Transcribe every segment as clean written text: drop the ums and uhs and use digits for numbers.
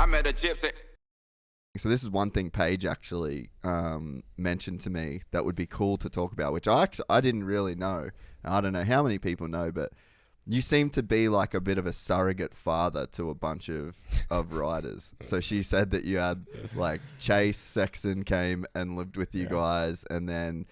I met a gypsy. So this is one thing Paige actually mentioned to me that would be cool to talk about, which I didn't really know. I don't know how many people know, but you seem to be like a bit of a surrogate father to a bunch of riders. So she said that you had like Chase Sexton came and lived with you guys, and then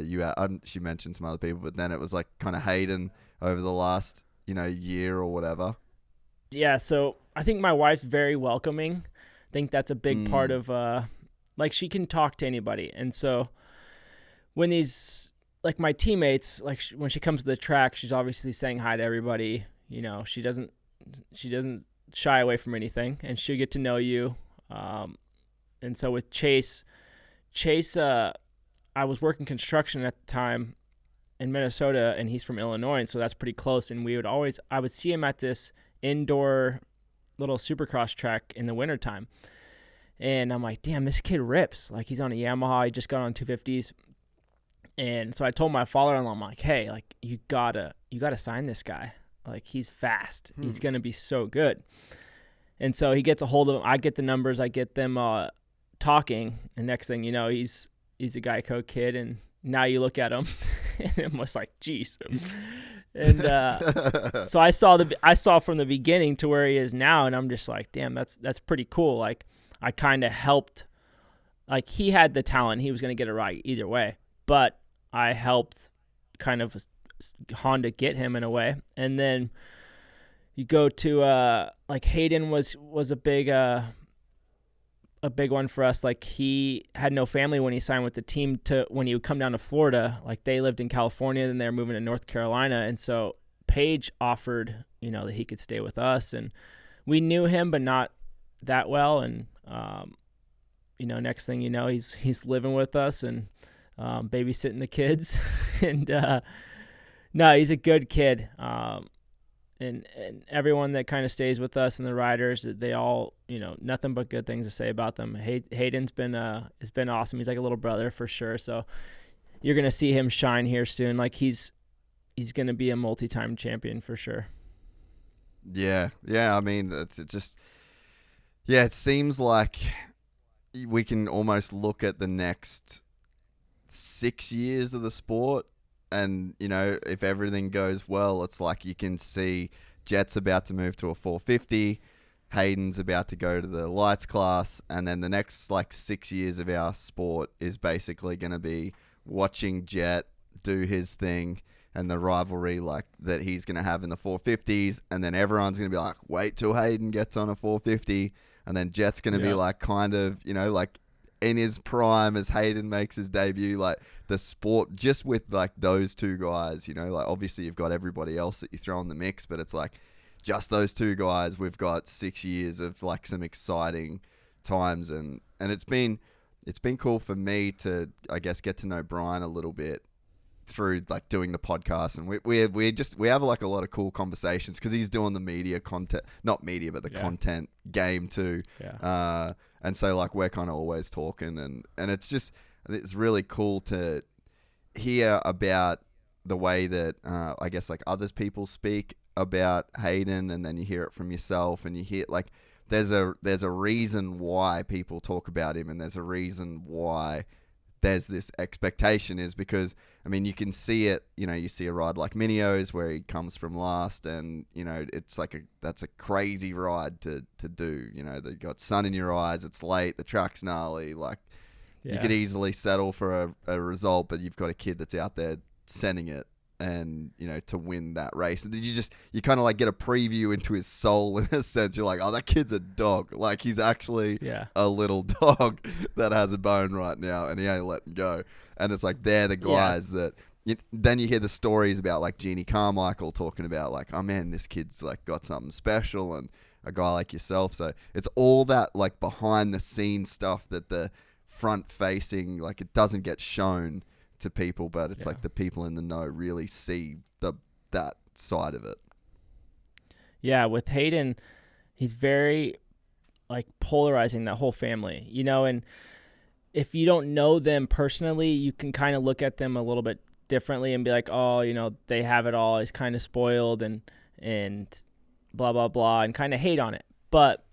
you had, she mentioned some other people, but then it was like kind of Hayden over the last year or whatever. Yeah, so I think my wife's very welcoming. I think that's a big part of like she can talk to anybody, and so when these like my teammates, like when she comes to the track, she's obviously saying hi to everybody. She doesn't shy away from anything, and she'll get to know you. And so with Chase, I was working construction at the time in Minnesota, and he's from Illinois, and so that's pretty close. And I would see him at this indoor little Supercross track in the wintertime. And I'm like, damn, this kid rips. Like, he's on a Yamaha. He just got on 250s. And so I told my father-in-law, I'm like, hey, like, you gotta sign this guy. Like, he's fast. He's going to be so good. And so he gets a hold of him. I get the numbers. I get them talking. And next thing you know, he's a Geico kid. And now you look at him, and I'm just like, geez. And so I saw from the beginning to where he is now, and I'm just like, damn, that's pretty cool. Like, I kind of helped. Like, he had the talent. He was going to get it right either way. But I helped kind of Honda get him in a way. And then you go to like Hayden was a big one for us. Like, he had no family when he signed with the team when he would come down to Florida. Like, they lived in California, then they were moving to North Carolina. And so Paige offered, that he could stay with us. And we knew him, but not that well. And, next thing you know, he's living with us and babysitting the kids. And no, he's a good kid. And everyone that kind of stays with us and the riders, they all, nothing but good things to say about them. Hayden's been awesome. He's like a little brother for sure. So you're going to see him shine here soon. Like, he's going to be a multi-time champion for sure. Yeah. I mean, it seems like we can almost look at the next 6 years of the sport. And, if everything goes well, it's like you can see Jet's about to move to a 450. Hayden's about to go to the lights class. And then the next, 6 years of our sport is basically going to be watching Jet do his thing and the rivalry, that he's going to have in the 450s. And then everyone's going to be like, wait till Hayden gets on a 450. And then Jet's going to be kind of, in his prime as Hayden makes his debut, the sport just with those two guys, obviously you've got everybody else that you throw in the mix, but it's just those two guys. We've got 6 years of some exciting times, and it's been cool for me to, I guess, get to know Brian a little bit through doing the podcast, and we have a lot of cool conversations because he's doing the media content, not media, but the content game too. Yeah. And so we're kind of always talking, and it's really cool to hear about the way that I guess other people speak about Hayden, and then you hear it from yourself, and you hear there's a reason why people talk about him, and there's a reason why there's this expectation, is because, I mean, you can see it, you see a ride like Minio's where he comes from last, and, it's that's a crazy ride to do. They got sun in your eyes, it's late, the track's gnarly, you could easily settle for a result, but you've got a kid that's out there sending it, and, to win that race. And then you kind of get a preview into his soul in a sense. You're like, oh, that kid's a dog. He's actually a little dog that has a bone right now, and he ain't letting go. And it's they're the guys that then you hear the stories about Jeannie Carmichael talking about oh man, this kid's got something special, and a guy like yourself. So it's all that behind the scenes stuff that the front facing, it doesn't get shown to people, but it's the people in the know really see that side of it. Yeah, with Hayden, he's very polarizing, that whole family, and if you don't know them personally, you can kind of look at them a little bit differently and be like, oh, they have it all, he's kind of spoiled and blah blah blah, and kind of hate on it. But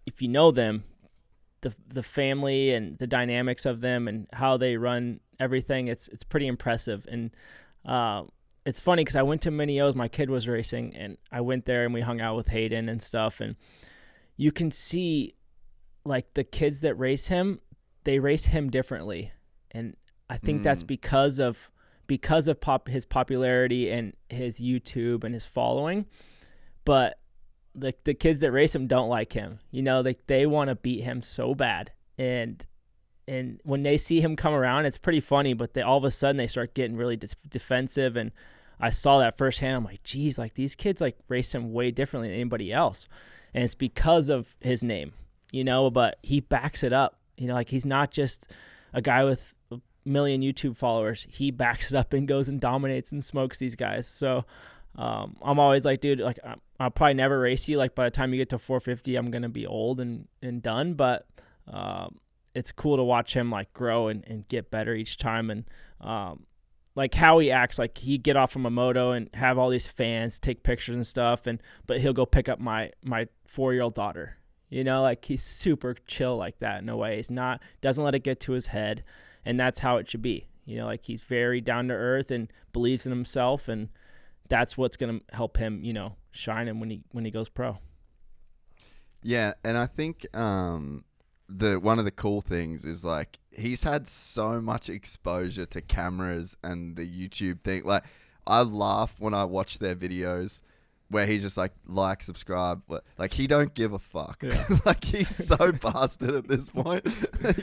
if you know them, the family and the dynamics of them and how they run everything, it's pretty impressive. And it's funny because I went to Minneo's, my kid was racing, and I went there and we hung out with Hayden and stuff, and you can see like the kids that race him, they race him differently. And I think that's because of his popularity and his YouTube and his following. But the kids that race him don't like him. You know, they want to beat him so bad. And when they see him come around, it's pretty funny, but they all of a sudden they start getting really defensive. And I saw that firsthand. I'm like, geez, like these kids like race him way differently than anybody else. And it's because of his name, you know, but he backs it up. You know, like he's not just a guy with a million YouTube followers. He backs it up and goes and dominates and smokes these guys. So I'm always like, dude, like I'll probably never race you. Like by the time you get to 450, I'm going to be old and done. But it's cool to watch him like grow and get better each time. And like how he acts, like he'd get off from a moto and have all these fans take pictures and stuff. But he'll go pick up my 4-year-old daughter. You know, like he's super chill like that in a way. He's not, doesn't let it get to his head. And that's how it should be. You know, like he's very down to earth and believes in himself, and that's what's going to help him, you know, shine him when he goes pro. Yeah, and I think the one of the cool things is like he's had so much exposure to cameras and the YouTube thing. Like I laugh when I watch their videos where he's just like subscribe, like he don't give a fuck. Yeah. Like he's so past it at this point.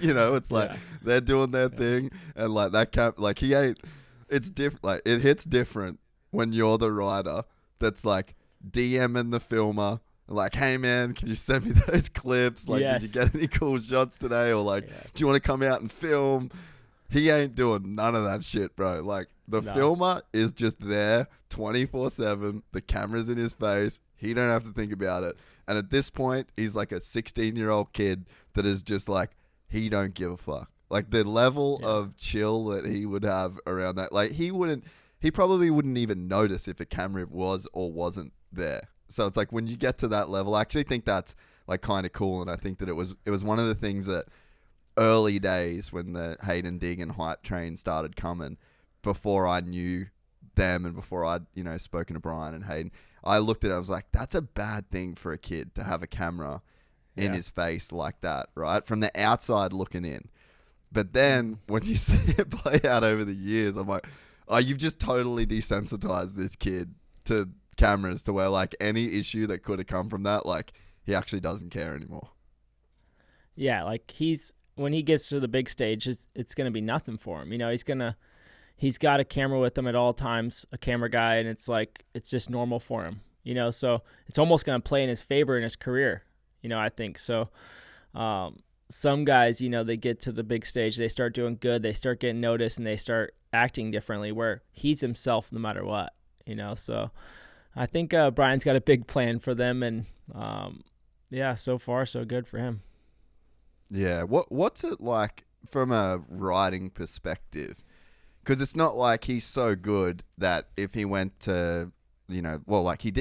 You know, it's like they're doing their thing, and like that like he ain't. It's different. Like it hits different when you're the rider that's like DMing the filmer, like, hey man, can you send me those clips? Like, did you get any cool shots today? Or like, do you want to come out and film? He ain't doing none of that shit, bro. Like the filmer is just there 24/7. The camera's in his face. He don't have to think about it. And at this point, he's like a 16-year-old kid that is just like, he don't give a fuck. Like the level of chill that he would have around that, like he probably wouldn't even notice if a camera was or wasn't there. So it's like when you get to that level, I actually think that's like kind of cool. And I think that it was one of the things that early days when the Hayden Dig and hype train started coming, before I knew them and before I'd, you know, spoken to Brian and Hayden, I looked at it, I was like, that's a bad thing for a kid to have a camera in his face like that, right? From the outside looking in. But then when you see it play out over the years, I'm like, oh, you've just totally desensitized this kid to cameras to where like any issue that could have come from that, like he actually doesn't care anymore. Yeah, like when he gets to the big stage, it's going to be nothing for him. You know, he's got a camera with him at all times, a camera guy, and it's like, it's just normal for him, you know, so it's almost going to play in his favor in his career, you know, I think. So some guys, you know, they get to the big stage, they start doing good, they start getting noticed, and they start acting differently where he's himself no matter what, you know. So I think Brian's got a big plan for them, and so far so good for him. Yeah, what's it like from a riding perspective? Because it's not like he's so good that if he went to, you know, well, like he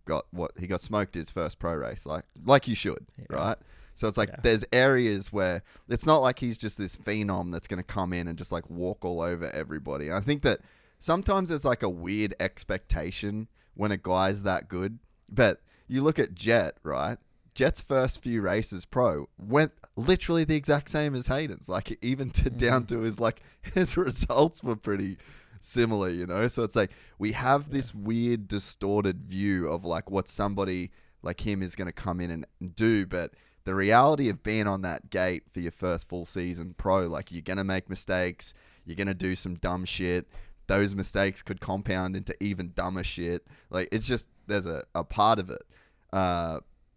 got smoked his first pro race, like you should, right? So it's like there's areas where it's not like he's just this phenom that's going to come in and just like walk all over everybody. And I think that sometimes there's like a weird expectation when a guy's that good. But you look at Jet, right? Jet's first few races pro went literally the exact same as Hayden's. Like even down to his results were pretty similar, you know? So it's like we have this weird distorted view of like what somebody like him is going to come in and do. But the reality of being on that gate for your first full season pro, like you're going to make mistakes. You're going to do some dumb shit. Those mistakes could compound into even dumber shit. Like it's just, there's a part of it.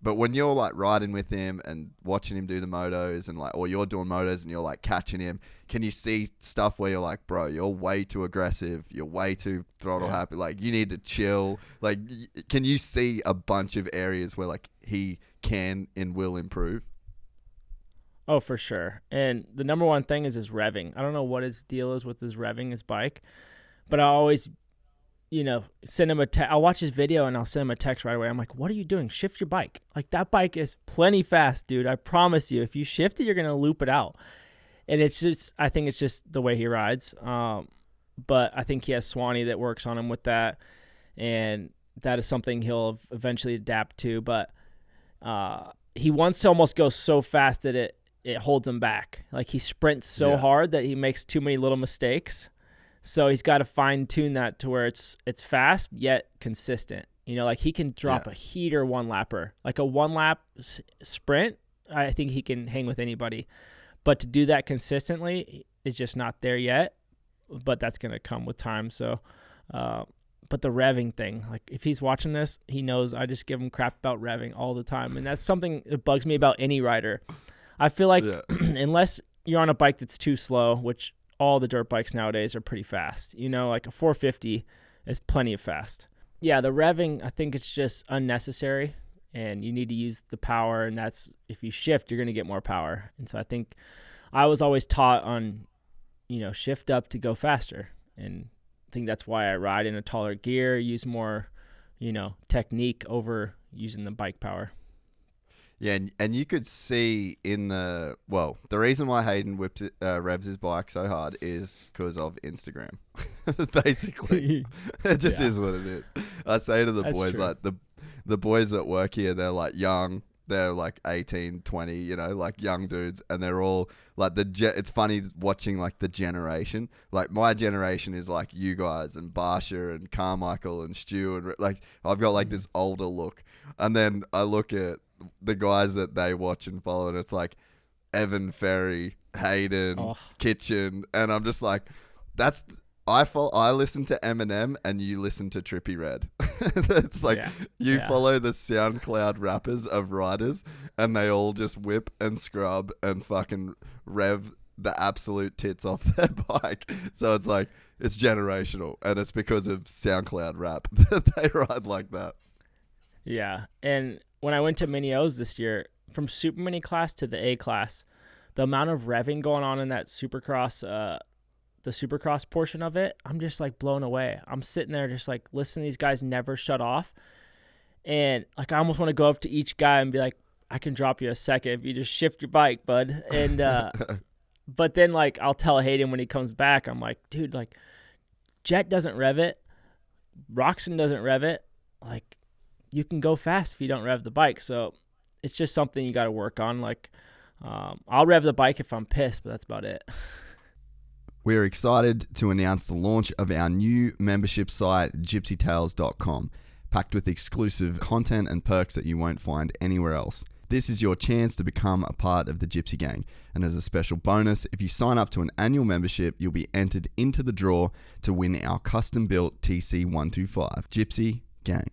But when you're like riding with him and watching him do the motos and like, or you're doing motos and you're like catching him, can you see stuff where you're like, bro, you're way too aggressive. You're way too throttle happy. Like you need to chill. Like, can you see a bunch of areas where like he can and will improve? Oh, for sure. And the number one thing is his revving. I don't know what his deal is with his revving, his bike, but I always send him I'll watch his video and I'll send him a text right away. I'm like, what are you doing? Shift your bike. Like, that bike is plenty fast, dude. I promise you, if you shift it, you're going to loop it out. And I think it's just the way he rides. But I think he has Swanee that works on him with that. And that is something he'll eventually adapt to. But he wants to almost go so fast that it holds him back. Like, he sprints so hard that he makes too many little mistakes. So he's got to fine tune that to where it's fast yet consistent. Like, he can drop a heater one lapper, like a one lap sprint. I think he can hang with anybody, but to do that consistently is just not there yet. But that's going to come with time. So, but the revving thing, like, if he's watching this, he knows I just give him crap about revving all the time. And that's something that bugs me about any rider. I feel like unless you're on a bike that's too slow, which all the dirt bikes nowadays are pretty fast. Like a 450 is plenty of fast. Yeah, the revving, I think it's just unnecessary, and you need to use the power, and that's, if you shift, you're going to get more power. And so I think I was always taught on, shift up to go faster. And I think that's why I ride in a taller gear, use more, technique over using the bike power. Yeah, and you could see the reason why Hayden revs his bike so hard is because of Instagram. Basically, it just is what it is. I say to the boys, true. Like the boys that work here, they're like young. They're like 18, 20, like young dudes, and they're all like it's funny watching like the generation. Like, my generation is like you guys and Barsha and Carmichael and Stu, and like I've got like this older look, and then I look at the guys that they watch and follow, and it's like Evan Ferry, Hayden, Kitchen, and I'm just like, I listen to Eminem and you listen to Trippie Redd. It's like follow the SoundCloud rappers of riders, and they all just whip and scrub and fucking rev the absolute tits off their bike. So it's like, it's generational, and it's because of SoundCloud rap that they ride like that. Yeah, and when I went to Mini O's this year, from Super Mini class to the A class, the amount of revving going on in that Supercross, the Supercross portion of it, I'm just like blown away. I'm sitting there just like listening to these guys never shut off. And like, I almost want to go up to each guy and be like, I can drop you a second if you just shift your bike, bud. And, but then like, I'll tell Hayden when he comes back, I'm like, dude, like, Jet doesn't rev it. Roxon doesn't rev it. Like, you can go fast if you don't rev the bike. So it's just something you got to work on. Like, I'll rev the bike if I'm pissed, but that's about it. We're excited to announce the launch of our new membership site, GYPSYTales.com, packed with exclusive content and perks that you won't find anywhere else. This is your chance to become a part of the Gypsy Gang. And as a special bonus, if you sign up to an annual membership, you'll be entered into the draw to win our custom-built TC125. Gypsy Gang.